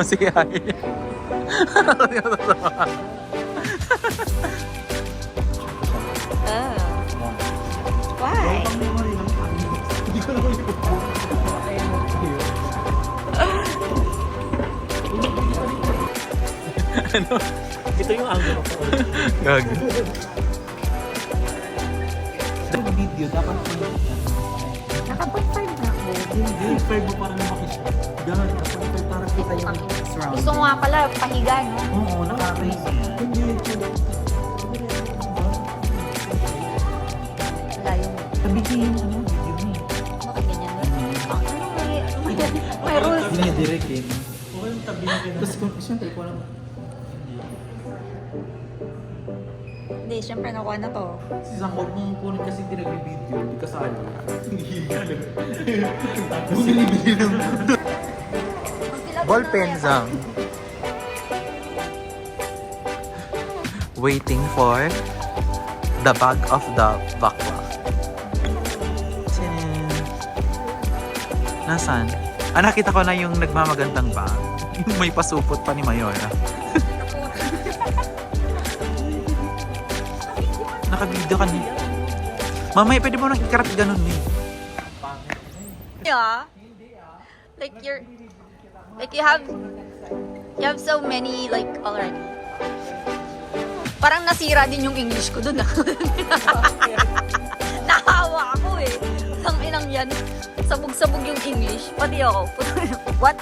Sige, ay. Why? Hindi ko naman ito. Ano? Ito yung angle ko. Gag. Yung video, dapat Naka-point 5 na ako. yung five mo para lumaki siya. Ganun, kapag para kita yung surround. Gusto mo nga pala, pahiga, no? Oo, nakaka-crazy. Hindi yung Layo mo. Sabihin yung ano, video niya. Bakit ganyan, no? May rules. Hindi, direct eh. Oo, yung tabi niya. Tapos, siyempre, kung alam, Hindi, syempre nakuha na to. si Zang, huwag mong kunin kasi direct yung video, hindi kasali. Hindi kasali. Tapos, sinibili ng Ballpen, Zang. Waiting for the bag of the bakwa. Tsin. Nasaan? Nakita ko na yung nagmamagandang bag. Yung may pasupot pa ni Mayora. Naka-video ka niya. Mamay, pwede mo nang ikarap ganun eh. Yeah. Like you have so many like already. Parang nasira din yung English ko dun. Nahawa ako eh. Ang inang yan. Sabog-sabog yung English. Pati ako. What?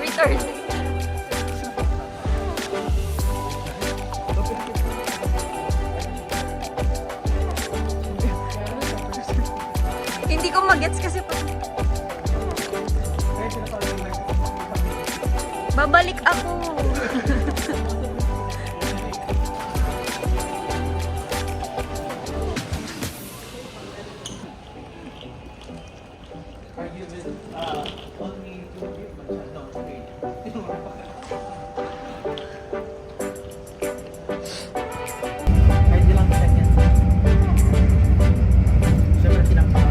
Return. Hindi ko magets kasi babalik ako. Kahit ilang seconds. Siyempre, tinakpan.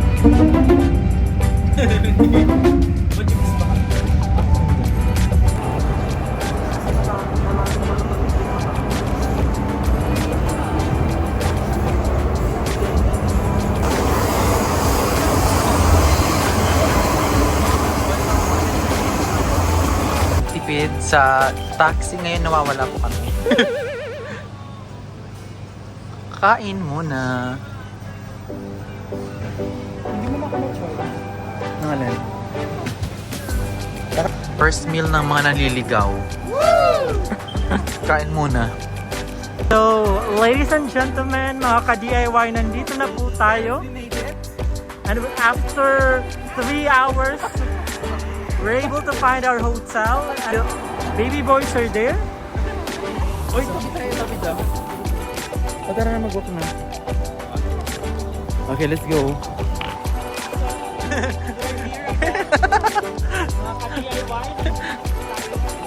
Tipid sa taxi ngayon, nawawala po kami. Kain muna. Hindi mo makamatchoy. Ang alin? First meal ng mga naliligaw. Kain muna. So, ladies and gentlemen, mga ka-DIY, nandito na po tayo. And after 3 hours, we're able to find our hotel. And baby boys are there. Uy, tabi daw. Tara na, mag-walk na. Okay, let's go.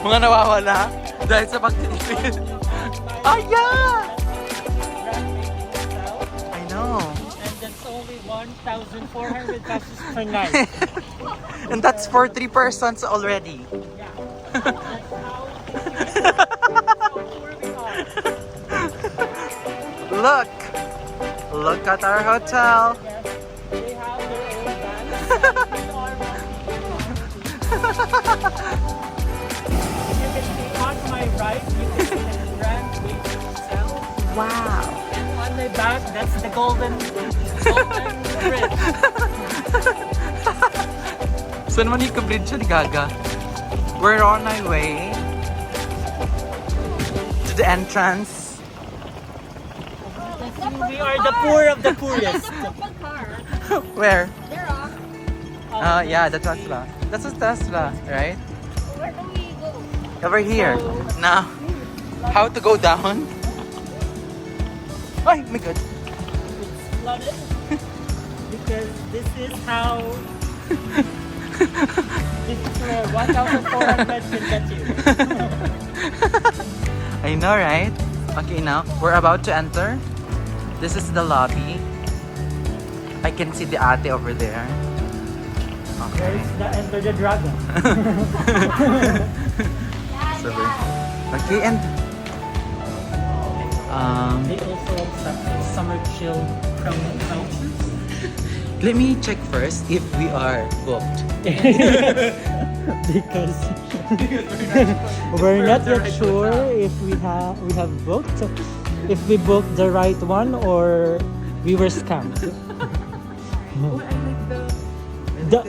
Mga nawawala dahil sa pagtitipid. Ah, yeah! I know. And that's only 1,400 pesos per night. And that's for 3 persons already. Look! Look at our hotel. They have their own van. You can see on my right, you can see the Grand Wave Hotel. Wow. And on my back, that's the Golden Bridge. Saan man yung bridge ni Gaga? We're on our way to the entrance. We are the poor of the poorest. Where? There are. Yeah, the Tesla. That's a Tesla, right? Where do we go? Over here. Now, how to go down? Ay, my God. It's flooded because this is how this is where 1,400 can get you. I know, right? Okay, now we're about to enter. This is the lobby. I can see the ate over there. There Okay. is the Enter the Dragon. So, okay, and They also have some summer chill couches. let me check first if we are booked. Because we're not yet sure if we have booked, if we booked the right one or we were scammed.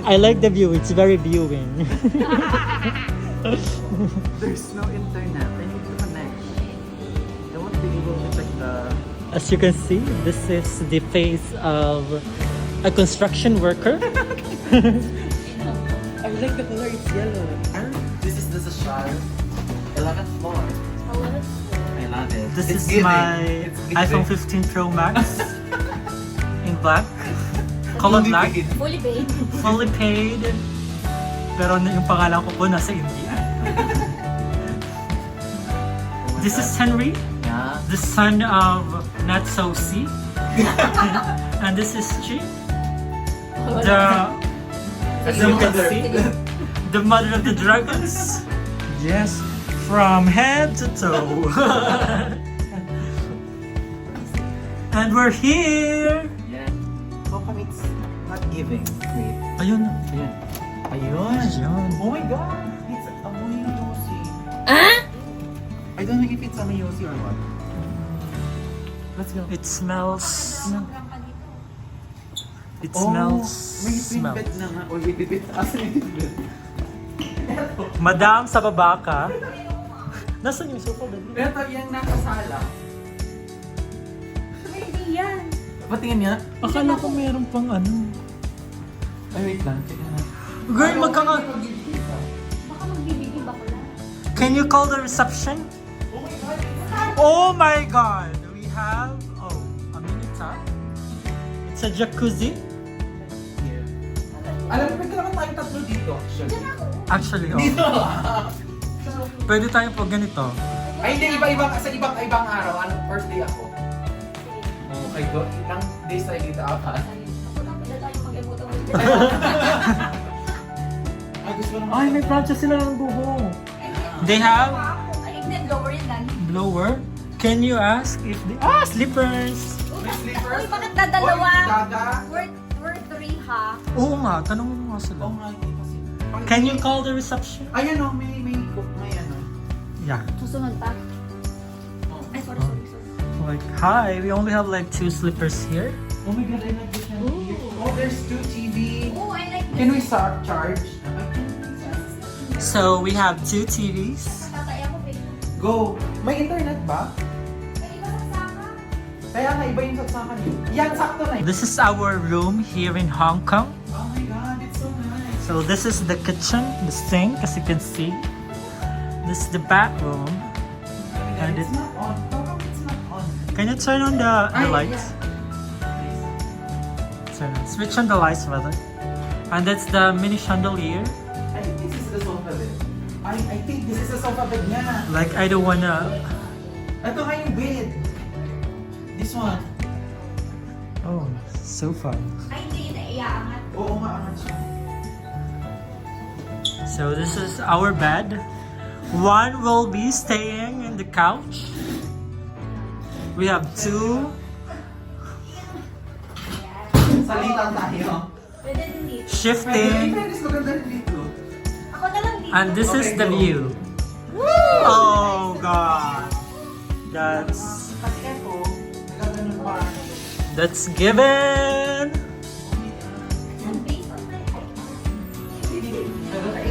I like the view. It's very viewing. There's no internet. I need to connect. I won't be able to check the... As you can see, this is the face of a construction worker. I like the color. It's yellow. This is the shawl. 11th floor. I love it. This It's is giving. my It's giving. iPhone 15 Pro Max in black, color black, Fully paid. fully paid. Pero yung pangalan ko po nasa India. This is Henry, Yeah. the son of Not So C. And this is Chi, as you can see, the mother of the dragons. Yes, from head to toe. And we're here. Yeah. How come it's not giving? Wait. Ayun. Ayan. Ayun. Ayun. Oh my god. It's amoy Yossi. Ah? I don't know if it's amoy Yossi or what. Let's go. It smells. It Oh, smells. may Smell. bed na nga. Oh, wait, wait. Asan yung bed? Madam, sa baba ka. Nasaan yung sofa ba? Ito yung nakasala. Hindi yan. Patingin niya. Akala ko meron pang ano. Ay, wait lang. Tingnan na. Girl, magkaka... Baka magbibigay ba ko lang? Can you call the reception? Oh my god! We have... Oh, a mini tub. It's a jacuzzi. Alam mo, nagkakaroon tayong tatlo dito. Actually, oh. Dito! Pwede tayo po ganito. Ay, hindi. Iba-ibang, sa ibang araw. Ano, first day ako. Okay, go. Ilang days tayo dito, apat. Ako lang pala tayo mag-emotang Ay, gusto ko naman. Ay, may plancha sila ng buho. They have Ay, hindi. Blower yan lang. blower. Can you ask if they... Ah, slippers! May slippers? Uy, bakit dadalawa? Oy, daga. We're three, ha? Oo nga, tanongin mo nga sila. Oo nga, hindi kasi. Can you call the reception? Ayan o, may ano. Yeah. Susunod pa. Ay, sorry. Like, hi, we only have like 2 slippers here. Oh my god, I like this one here. Oh, there's 2 TV. Oh, I like this. Can we charge? So we have 2 TVs. Tatay ako, babe. Go. May internet ba? May iba sa saka. Kaya nga, iba yung saksakan yun. Yan, sakto na yun. This is our room here in Hong Kong. Oh my god, it's so nice. So this is the kitchen, the sink, as you can see. This is the bathroom. And It's not on. How come it's not on? Can you turn on the Ay, lights? yeah. Switch on the lights rather. And that's the mini chandelier. I think this is the sofa bed. I think this is the sofa bed niya. Like I don't wanna. Ito nga yung bed. This one. Oh, sofa. Ay, hindi. Naiaangat. Oo, maangat siya. So this is our bed. One will be staying in the couch. We have 2. Salita tayo. Pwede din dito. Shifting. Fairness, maganda rin dito. Ako na lang dito. And this is Okay, the go. view. Oh god. That's Kasi ito, nagaganon pa. given. Based on my height.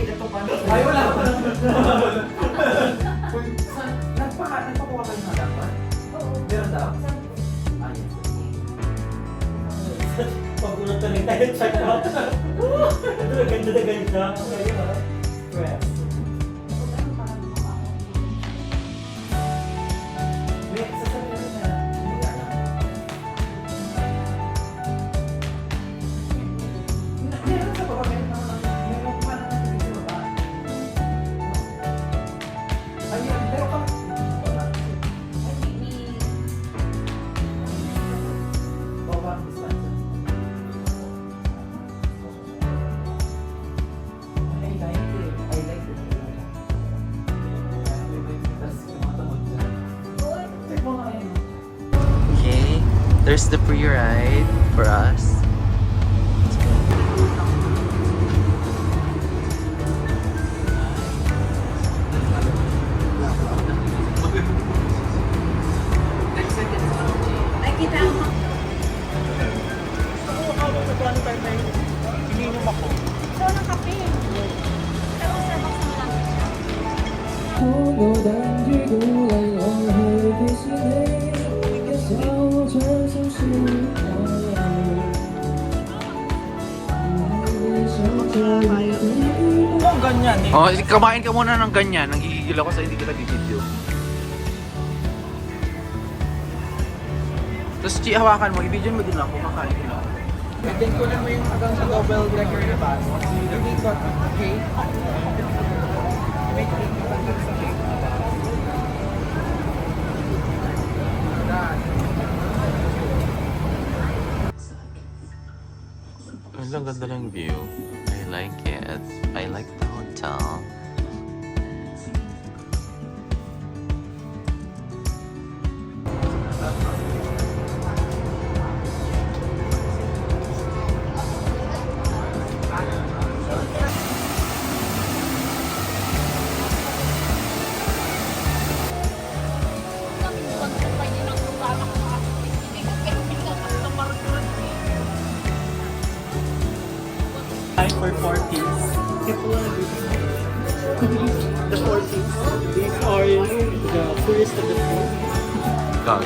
Ito pa. Ay, wala pa. Nagpakuha kayo na dapat? Oo. Meron daw? Sabi ko. Pagulat na rin tayo, check out. Ito, ganda na ganda. Stress. Ako ganun parang mukha ko. Wait, sasabihin na. Hindi ka alam. Meron sa baba, meron pa naman sa baba. Ayun, pero ka. Wala. Ay, may... Baba, distansya. Here's the free ride for us. Ininom ako. So, ng kape. Pero Starbucks na lang. Kung ganyan eh. Oh, kumain ka muna ng ganyan. Nanggigigil ako sa hindi kita bibideo. Tapos, Chi, hawakan mo. I-video mo din ako. Kakain ko lang. Then kunin mo yung hanggang sa double decker na bus. Hindi ko, okay? May cake na hanggang sa cake. Ang ganda ng view. I like it. I like the hotel. Time for 40s. The 40s. These are the tourists of the food. God.